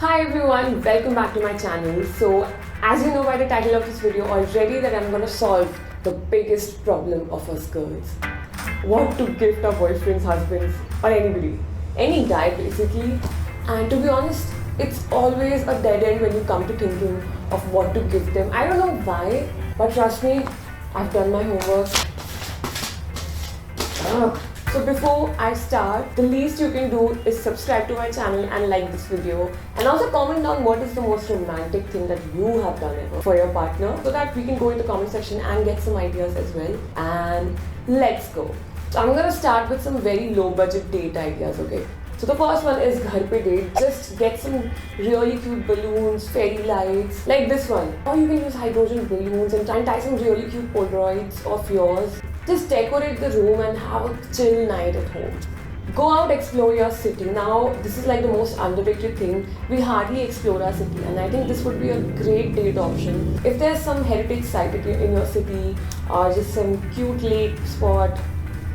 Hi everyone, welcome back to my channel. So as you know by the title of this video already that I'm going to solve the biggest problem of us girls. What to gift our boyfriends, husbands or anybody. Any guy basically. And to be honest, it's always a dead end when you come to thinking of what to give them. I don't know why, but trust me, I've done my homework. So before I start, the least you can do is subscribe to my channel and like this video, and also comment down what is the most romantic thing that you have done ever for your partner, so that we can go in the comment section and get some ideas as well. And let's go. So I'm gonna start with some very low budget date ideas, okay? So the first one is Ghar Pe Date. Just get some really cute balloons, fairy lights, like this one. Or you can use hydrogen balloons and try and tie some really cute Polaroids of yours. Just decorate the room and have a chill night at home. Go out, explore your city. Now, this is like the most underrated thing. We hardly explore our city, and I think this would be a great date option. If there's some heritage site in your city or just some cute lake spot,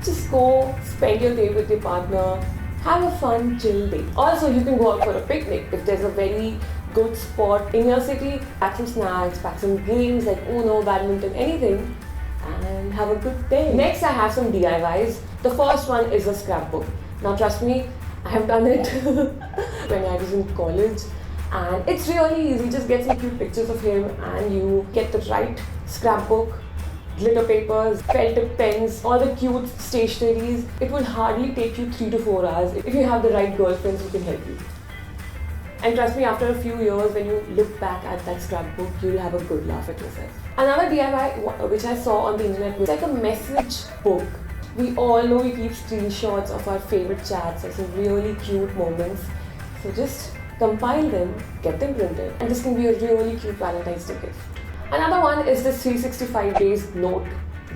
just go spend your day with your partner. Have a fun, chill day. Also, you can go out for a picnic. If there's a very good spot in your city, pack some snacks, pack some games like Uno, badminton, anything, and have a good day. Next, I have some DIYs. The first one is a scrapbook. Now, trust me, I have done it when I was in college, and it's really easy. Just get some cute pictures of him, and you get the right scrapbook, glitter papers, felt tip pens, all the cute stationeries. It will hardly take you 3 to 4 hours if you have the right girlfriends who can help you. And trust me, after a few years, when you look back at that scrapbook, you'll have a good laugh at yourself. Another DIY which I saw on the internet was like a message book. We all know we keep screenshots of our favorite chats or some really cute moments. So just compile them, get them printed, and this can be a really cute Valentine's Day gift. Another one is this 365 days note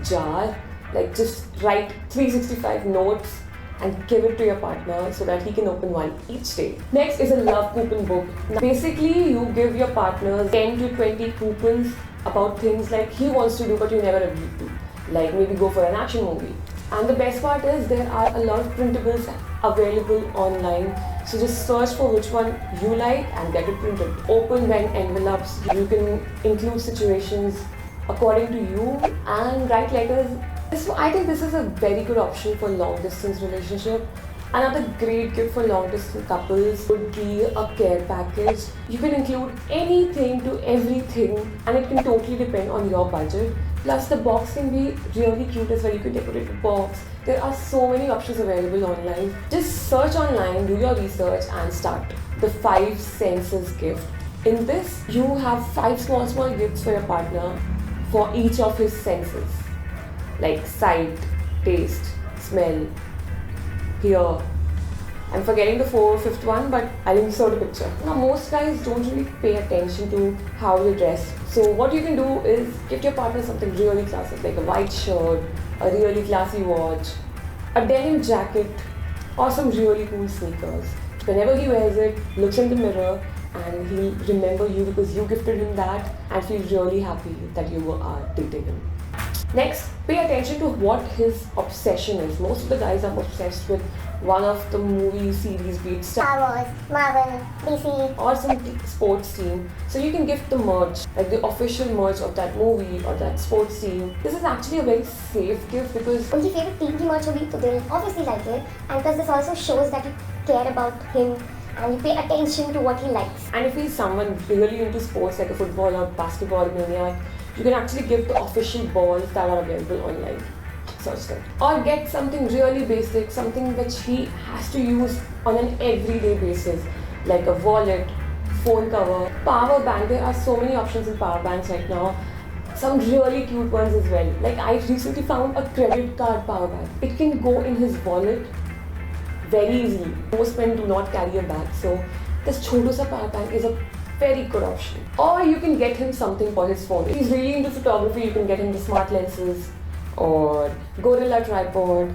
jar. Like just write 365 notes and give it to your partner so that he can open one each day. Next is a love coupon book. Now, basically, you give your partner 10 to 20 coupons about things like he wants to do but you never agreed to. Like maybe go for an action movie. And the best part is there are a lot of printables available online. So just search for which one you like and get it printed. Open when envelopes. You can include situations according to you and write letters. So I think this is a very good option for long distance relationship. Another great gift for long distance couples would be a care package. You can include anything to everything, and it can totally depend on your budget. Plus the box can be really cute as well. You can decorate the box. There are so many options available online. Just search online, do your research and start. The 5 senses gift. In this, you have 5 small gifts for your partner for each of his senses. Like sight, taste, smell, hear. I'm forgetting the 5th one, but I'll insert a picture. Now, most guys don't really pay attention to how they dress. So what you can do is gift your partner something really classic, like a white shirt, a really classy watch, a denim jacket, or some really cool sneakers. Whenever he wears it, looks in the mirror, and he'll remember you because you gifted him that and feel really happy that you are dating him. Next, pay attention to what his obsession is. Most of the guys are obsessed with one of the movie series, be it Star Wars, Marvel, DC, or some sports team. So you can gift the merch, like the official merch of that movie or that sports team. This is actually a very safe gift because उनकी favorite team की merch होगी तो they'll obviously like it, and plus this also shows that you care about him and you pay attention to what he likes. And if he's someone really into sports like a football or basketball maniac, you can actually give the official balls that are available online. Search them. Or get something really basic, something which he has to use on an everyday basis, like a wallet, phone cover, power bank. There are so many options in power banks right now. Some really cute ones as well. Like I recently found a credit card power bank. It can go in his wallet very easily. Most men do not carry a bag, so this chotu sa power bank is a very good option. Or you can get him something for his phone. If he's really into photography, you can get him the smart lenses or Gorilla tripod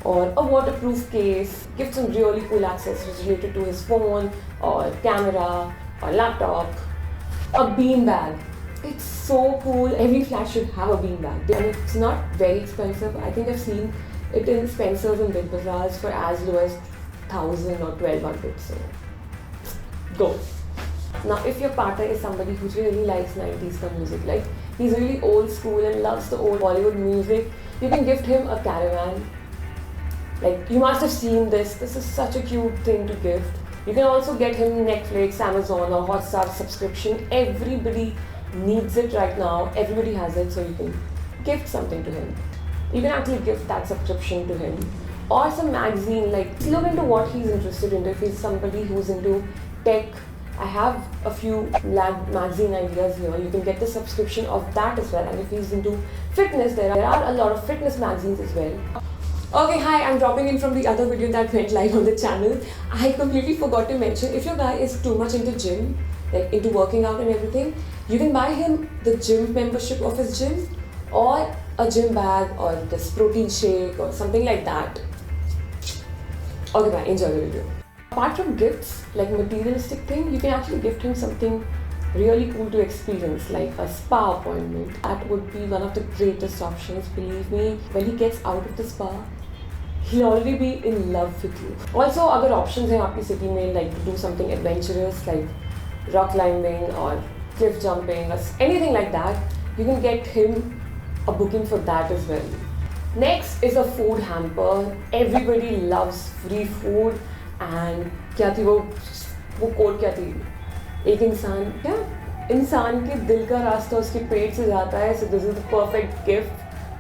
or a waterproof case. Give some really cool accessories related to his phone or camera or laptop. A bean bag. It's so cool. Every flat should have a bean bag. And it's not very expensive. I think I've seen it in Spencer's and Big Bazaars for as low as 1,000 or 1,200. So Go. Now, if your partner is somebody who really likes 90s ka music, like he's really old school and loves the old Bollywood music, you can gift him a caravan. Like, you must have seen this. This is such a cute thing to gift. You can also get him Netflix, Amazon or Hotstar subscription. Everybody needs it right now. Everybody has it, so you can gift something to him. You can actually gift that subscription to him. Or some magazine, like look into what he's interested in. If he's somebody who's into tech, I have a few magazine ideas here. You can get the subscription of that as well. And if he's into fitness, there are a lot of fitness magazines as well. Okay, hi, I'm dropping in from the other video that went live on the channel. I completely forgot to mention, if your guy is too much into gym, like into working out and everything, you can buy him the gym membership of his gym or a gym bag or this protein shake or something like that. Okay, bye, enjoy the video. Apart from gifts, like materialistic thing, you can actually gift him something really cool to experience, like a spa appointment. That would be one of the greatest options, believe me. When he gets out of the spa, he'll already be in love with you. Also, other options in आपकी city में, like to do something adventurous like rock climbing or cliff jumping or anything like that, you can get him a booking for that as well. Next is a food hamper. Everybody loves free food. And क्या थी वो coat क्या थी, एक इंसान के दिल का रास्ता उसके पेट से जाता है. So this is the perfect gift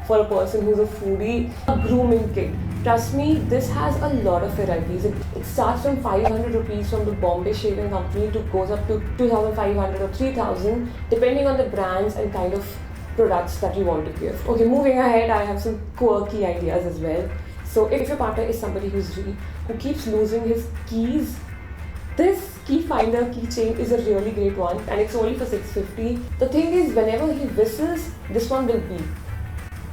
for a person who's a foodie. A grooming kit. Trust me, this has a lot of varieties. It starts from 500 rupees from the Bombay Shaving Company to goes up to 2,500 or 3,000 depending on the brands and kind of products that you want to give. Okay, moving ahead, I have some quirky ideas as well. So if your partner is somebody who keeps losing his keys, this key finder keychain is a really great one and it's only for 650. The thing is, whenever he whistles, this one will beep.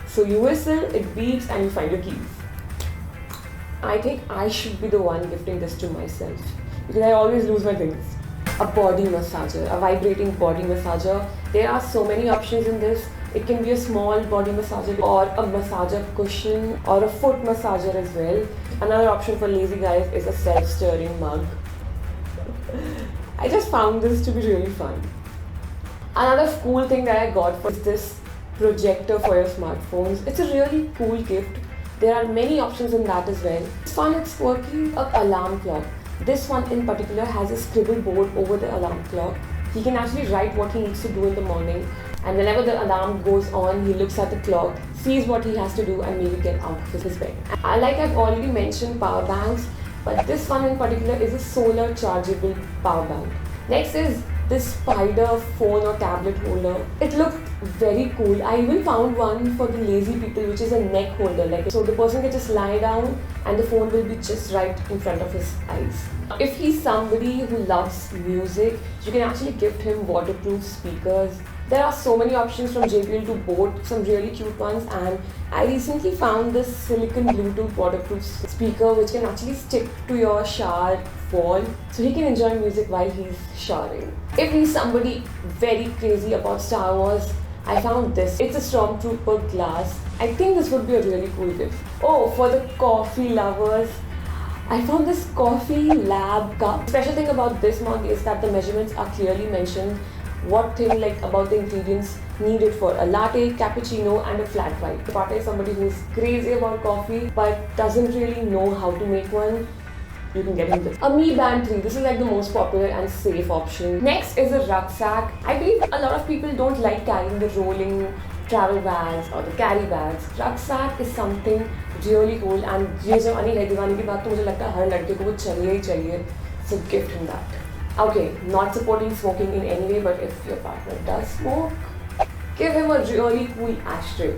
So you whistle, it beeps and you find your keys. I think I should be the one gifting this to myself because I always lose my things. A body massager, a vibrating body massager. There are so many options in this. It can be a small body massager or a massager cushion or a foot massager as well. Another option for lazy guys is a self-stirring mug. I just found this to be really fun. Another cool thing that I got is this projector for your smartphones. It's a really cool gift. There are many options in that as well. It's fun, it's quirky. An alarm clock. This one in particular has a scribble board over the alarm clock. He can actually write what he needs to do in the morning. And whenever the alarm goes on, he looks at the clock, sees what he has to do and maybe get out of his bed. Like I've already mentioned power banks, but this one in particular is a solar chargeable power bank. Next is this spider phone or tablet holder. It looked very cool. I even found one for the lazy people, which is a neck holder. Like, so the person can just lie down and the phone will be just right in front of his eyes. If he's somebody who loves music, you can actually gift him waterproof speakers. There are so many options from JBL to Boat, some really cute ones, and I recently found this silicone Bluetooth waterproof speaker which can actually stick to your shower wall so he can enjoy music while he's showering. If he's somebody very crazy about Star Wars, I found this. It's a Stormtrooper glass. I think this would be a really cool gift. Oh, for the coffee lovers, I found this coffee lab cup. The special thing about this mug is that the measurements are clearly mentioned. What thing like about the ingredients needed for a latte, cappuccino and a flat white. The partner is somebody who's crazy about coffee but doesn't really know how to make one. You can get him this. A Mi Band 3. This is like the most popular and safe option. Next is a rucksack. I believe a lot of people don't like carrying the rolling travel bags or the carry bags. Rucksack is something really cool and ये जब अनिल है दीवानी की बात तो मुझे लगता है हर लड़के को वो चाहिए ही चाहिए. So gift him that. Okay, not supporting smoking in any way, but if your partner does smoke, give him a really cool ashtray.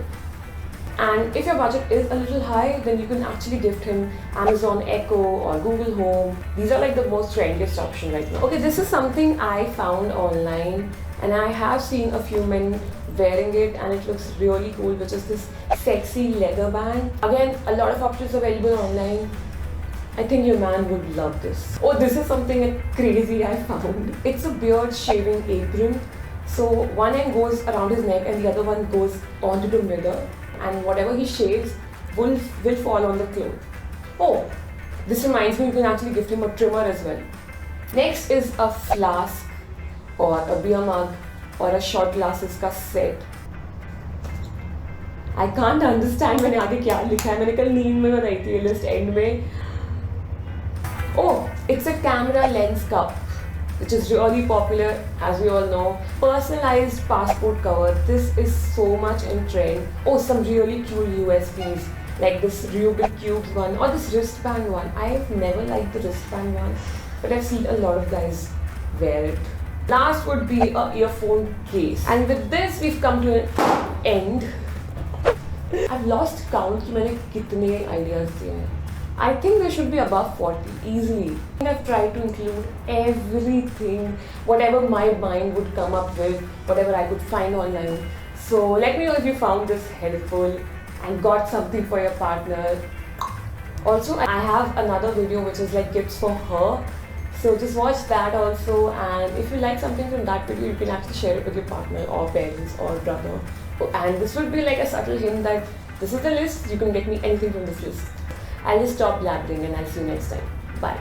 And if your budget is a little high, then you can actually gift him Amazon Echo or Google Home. These are like the most trendiest option right now. Okay, this is something I found online and I have seen a few men wearing it and it looks really cool, which is this sexy leather band. Again, a lot of options available online. I think your man would love this. Oh, this is something crazy I found. It's a beard shaving apron. So one end goes around his neck and the other one goes onto the middle. And whatever he shaves will fall on the cloth. Oh, this reminds me, you can actually gift him a trimmer as well. Next is a flask or a beer mug or a shot glasses का set. I can't understand मैंने आगे क्या लिखा है. मैंने कल नींद में बनाई थी ये लिस्ट एंड में. Oh, it's a camera lens cup, which is really popular, as we all know. Personalized passport cover. This is so much in trend. Oh, some really cool USBs, like this Rubik Cube one or this wristband one. I've never liked the wristband one, but I've seen a lot of guys wear it. Last would be a earphone case. And with this, we've come to an end. I've lost count कि मैंने कितने ideas दिए हैं. I think there should be above 40 easily. And I've tried to include everything, whatever my mind would come up with, whatever I could find online. So let me know if you found this helpful and got something for your partner. Also, I have another video which is like gifts for her. So just watch that also, and if you like something from that video, you can actually share it with your partner or parents or brother. And this would be like a subtle hint that this is the list, you can get me anything from this list. I'll just stop blabbering and I'll see you next time. Bye.